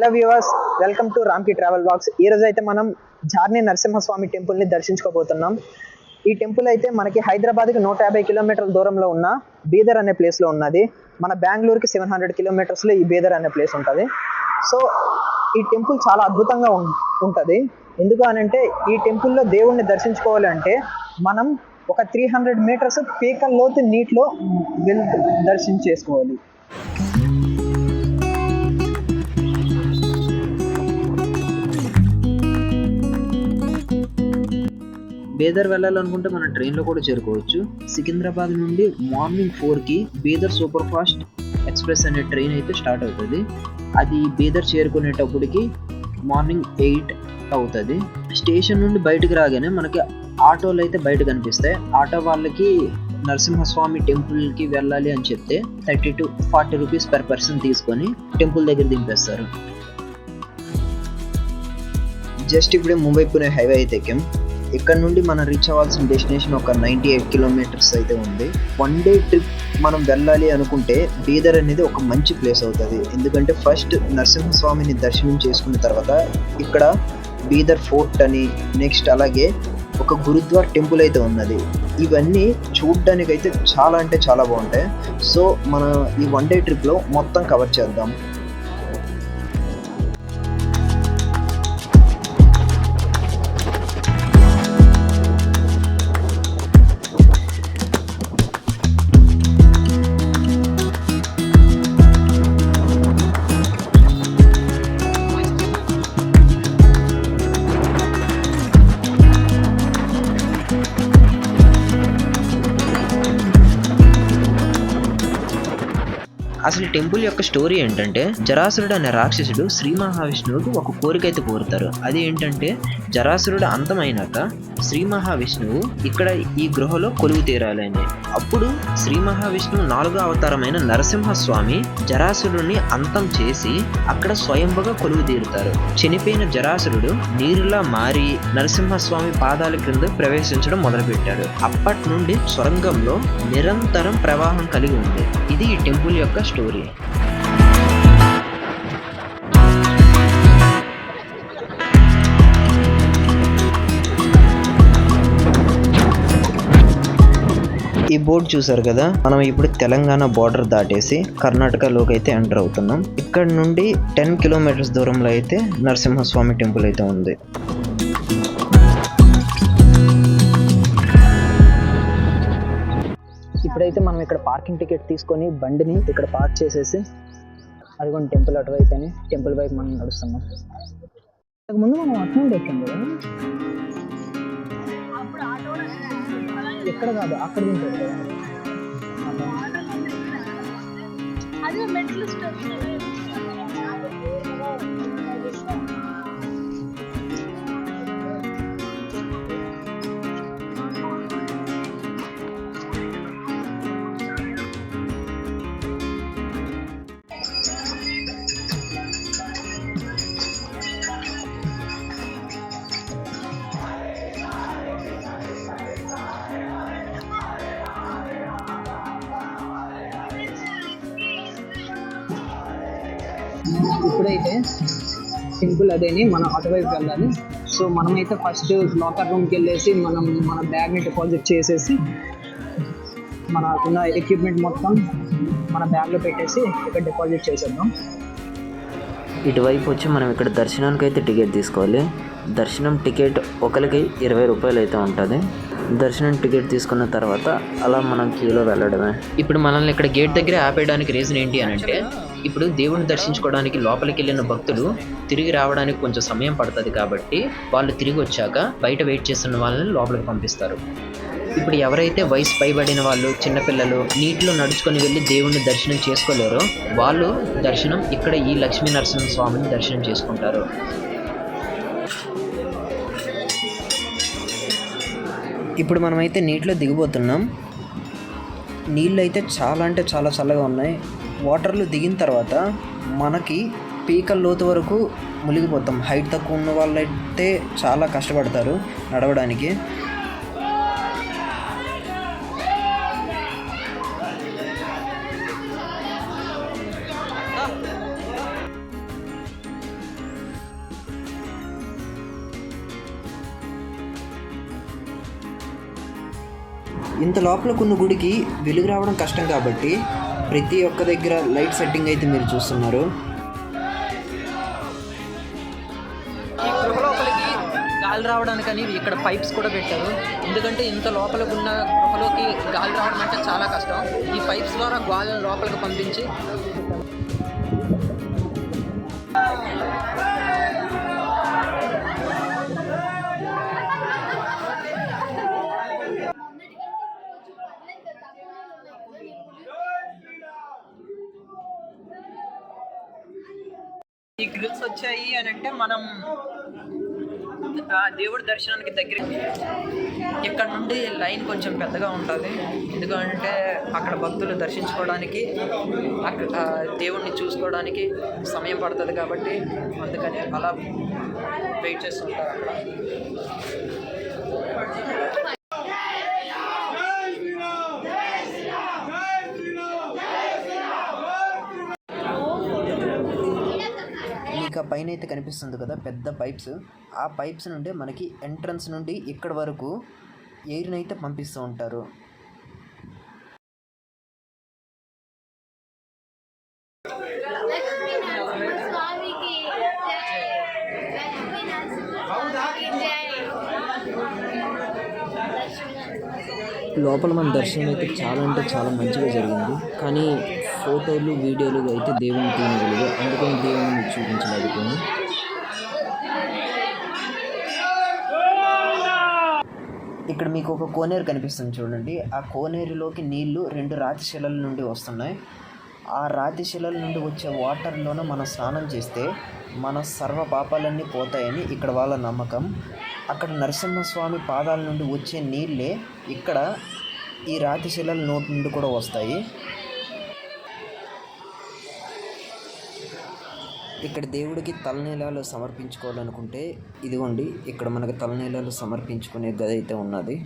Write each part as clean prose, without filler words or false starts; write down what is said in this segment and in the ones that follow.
Hello viewers, welcome to రామ్కి travel blogs. ఈ రోజు అయితే మనం జార్నీ నరసింహస్వామి టెంపుల్ని దర్శించుకోబోతున్నాం. ఈ టెంపుల్ అయితే మనకి హైదరాబాద్కి 150 కిలోమీటర్ల దూరంలో ఉన్న బీదర్ అనే ప్లేస్లో ఉన్నది. మన బెంగళూరుకి 700 కిలోమీటర్స్లో ఈ బీదర్ అనే ప్లేస్ ఉంటుంది. సో ఈ టెంపుల్ చాలా అద్భుతంగా ఉంటుంది. ఎందుకు అనంటే ఈ టెంపుల్లో దేవుణ్ణి దర్శించుకోవాలంటే మనం ఒక 300 మీటర్స్ పీకల లోతు నీటిలో దర్శనం చేసుకోవాలి. బీదర్ వెళ్ళాలనుకుంటే మనం ట్రైన్లో కూడా చేరుకోవచ్చు. సికింద్రాబాద్ నుండి మార్నింగ్ 4కి బీదర్ సూపర్ ఫాస్ట్ ఎక్స్ప్రెస్ అనే ట్రైన్ అయితే స్టార్ట్ అవుతుంది. అది బీదర్ చేరుకునేటప్పటికి మార్నింగ్ 8 అవుతుంది. స్టేషన్ నుండి బయటకు రాగానే మనకి ఆటోలు అయితే బయట కనిపిస్తాయి. ఆటో వాళ్ళకి నరసింహస్వామి టెంపుల్కి వెళ్ళాలి అని చెప్తే 30 to 40 రూపీస్ పర్ పర్సన్ తీసుకొని టెంపుల్ దగ్గర దింపేస్తారు. జస్ట్ ఇప్పుడే ముంబై పునే హైవే అయితే ఎక్కాం. ఇక్కడ నుండి మనం రీచ్ అవ్వాల్సిన డెస్టినేషన్ ఒక 98 కిలోమీటర్స్ అయితే ఉంది. 1 డే ట్రిప్ మనం వెళ్ళాలి అనుకుంటే బీదర్ అనేది ఒక మంచి ప్లేస్ అవుతుంది. ఎందుకంటే ఫస్ట్ నరసింహస్వామిని దర్శనం చేసుకున్న తర్వాత ఇక్కడ బీదర్ ఫోర్ట్ అని, నెక్స్ట్ అలాగే ఒక గురుద్వార్ టెంపుల్ అయితే ఉన్నది. ఇవన్నీ చూడడానికి అయితే చాలా అంటే చాలా బాగుంటాయి. సో మన ఈ 1 డే ట్రిప్లో మొత్తం కవర్ చేద్దాం. అసలు ఈ టెంపుల్ యొక్క స్టోరీ ఏంటంటే, జరాసురుడు అనే రాక్షసుడు శ్రీ మహావిష్ణువుకి ఒక కోరిక అయితే కోరుతారు. అది ఏంటంటే, జరాసురుడు అంతమైనాక శ్రీ మహావిష్ణువు ఇక్కడ ఈ గృహలో కొలువు తీరాలని. అప్పుడు శ్రీ మహావిష్ణువు 4వ అవతారమైన నరసింహస్వామి జరాసురుడిని అంతం చేసి అక్కడ స్వయంభుగా కొలువు తీరుతారు. చనిపోయిన జరాసురుడు నీరులా మారి నరసింహస్వామి పాదాల క్రింద ప్రవేశించడం మొదలుపెట్టాడు. అప్పటి నుండి సొరంగంలో నిరంతరం ప్రవాహం కలిగి ఉంది. ఇది ఈ టెంపుల్ యొక్క స్టోరీ. ఈ బోర్డు చూసారు కదా, మనం ఇప్పుడు తెలంగాణ బార్డర్ దాటేసి కర్ణాటకలోకి అయితే ఎంటర్ అవుతున్నాం. ఇక్కడ నుండి 10 కిలోమీటర్స్ దూరంలో అయితే నరసింహస్వామి టెంపుల్ అయితే ఉంది. ఇప్పుడైతే మనం ఇక్కడ పార్కింగ్ టికెట్ తీసుకొని బండిని ఇక్కడ పార్క్ చేసేసి అదిగోండి టెంపుల్ అటువైపు, టెంపుల్ వైపు మనం నడుస్తున్నాం. ముందు మనం అటు నుండి ఎక్కాం కదా, ఎక్కడ కాదు అక్కడ తింటారు కదా. ఇప్పుడైతే సింపుల్ అదేని మనం అటువైపు వెళ్ళాలి. సో మనమైతే ఫస్ట్ లాకర్ రూమ్కి వెళ్ళేసి మన బ్యాగ్ని డిపాజిట్ చేసేసి మనకున్న ఎక్విప్మెంట్ మొత్తం మన బ్యాగ్లో పెట్టేసి ఇక్కడ డిపాజిట్ చేసేద్దాం. ఇటువైపు వచ్చి మనం ఇక్కడ దర్శనానికి అయితే టికెట్ తీసుకోవాలి. దర్శనం టికెట్ ఒకరికి 20 రూపాయలు అయితే ఉంటుంది. దర్శనం టికెట్ తీసుకున్న తర్వాత అలా మనం క్యూలో వెళ్ళడమే. ఇప్పుడు మనల్ని ఇక్కడ గేట్ దగ్గర ఆపేయడానికి రీజన్ ఏంటి అని అంటే, ఇప్పుడు దేవుడిని దర్శించుకోవడానికి లోపలికి వెళ్ళిన భక్తులు తిరిగి రావడానికి కొంచెం సమయం పడుతుంది కాబట్టి వాళ్ళు తిరిగి వచ్చాక బయట వెయిట్ చేస్తున్న వాళ్ళని లోపలికి పంపిస్తారు. ఇప్పుడు ఎవరైతే వయసు పైబడిన వాళ్ళు, చిన్నపిల్లలు నీటిలో నడుచుకొని వెళ్ళి దేవుడిని దర్శనం చేసుకోలేరో వాళ్ళు దర్శనం ఇక్కడ ఈ లక్ష్మీ నరసింహస్వామిని దర్శనం చేసుకుంటారు. ఇప్పుడు మనమైతే నీటిలో దిగిపోతున్నాం. నీళ్ళు అయితే చాలా అంటే చాలా చల్లగా ఉన్నాయి. వాటర్లో దిగిన తర్వాత మనకి పీకల లోతు వరకు మునిగిపోతాం. హైట్ తక్కువ ఉన్న వాళ్ళైతే చాలా కష్టపడతారు నడవడానికి. ఇంత లోపలకున్న గుడికి వెలుగు రావడం కష్టం కాబట్టి ప్రతి ఒక్క దగ్గర లైట్ సెట్టింగ్ అయితే మీరు చూస్తున్నారు. ఈ గృహ లోపలికి గాలి రావడానికని ఇక్కడ పైప్స్ కూడా పెట్టారు. ఎందుకంటే ఇంత లోపలికి ఉన్న గృహలోకి గాలి రావడం అంటే చాలా కష్టం. ఈ పైప్స్ ద్వారా గాలిని లోపలికి పంపించి ఈ గ్రిల్స్ వచ్చాయి అని అంటే మనం దేవుడి దర్శనానికి దగ్గర. ఇక్కడ నుండి లైన్ కొంచెం పెద్దగా ఉంటుంది, ఎందుకంటే అక్కడ భక్తులు దర్శించుకోవడానికి అక్కడ దేవుడిని చూసుకోవడానికి సమయం పడుతుంది కాబట్టి అందుకని అలా వెయిట్ చేస్తుంటారు అక్కడ. ఇక పైన అయితే కనిపిస్తుంది కదా పెద్ద పైప్స్, ఆ పైప్స్ నుండి మనకి ఎంట్రన్స్ నుండి ఇక్కడ వరకు ఎయిర్ని అయితే పంపిస్తూ ఉంటారు. లోపల మన దర్శనం అయితే చాలా అంటే చాలా మంచిగా జరిగింది, కానీ ఫోటోలు వీడియోలు అయితే దేవుని తీయగలిగే, అందుకని దేవుని చూపించలేకపోయింది. ఇక్కడ మీకు ఒక కోనేరు కనిపిస్తుంది చూడండి. ఆ కోనేరులోకి నీళ్లు 2 రాతి శిలల నుండి వస్తున్నాయి. ఆ రాతి శిలల నుండి వచ్చే వాటర్లోనే మనం స్నానం చేస్తే మన సర్వ పాపాలన్నీ పోతాయని ఇక్కడ వాళ్ళ నమ్మకం. అక్కడ నరసింహస్వామి పాదాల నుండి వచ్చే నీళ్ళే ఇక్కడ ఈ రాతి శిలల నోటి నుండి కూడా వస్తాయి. ఇక్కడ దేవుడికి తలనీలాలు సమర్పించుకోవాలనుకుంటే ఇదిగోండి, ఇక్కడ మనకు తలనీలాలు సమర్పించుకునే గది అయితే ఉన్నది.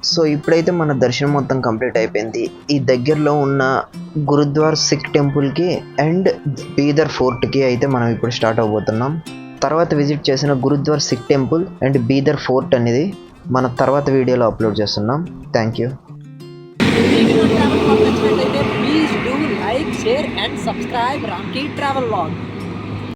సో ఇప్పుడైతే మన దర్శనం మొత్తం కంప్లీట్ అయిపోయింది. ఈ దగ్గరలో ఉన్న గురుద్వార్ సిక్ టెంపుల్కి అండ్ బీదర్ ఫోర్ట్కి అయితే మనం ఇప్పుడు స్టార్ట్ అవబోతున్నాం. తర్వాత విజిట్ చేసిన gurdwara Sikh temple and Bidar fort అనేది మన తర్వాత వీడియోలో అప్లోడ్ చేస్తున్నాం. Thank you. Please do like, share and subscribe Ramki Travel Vlog.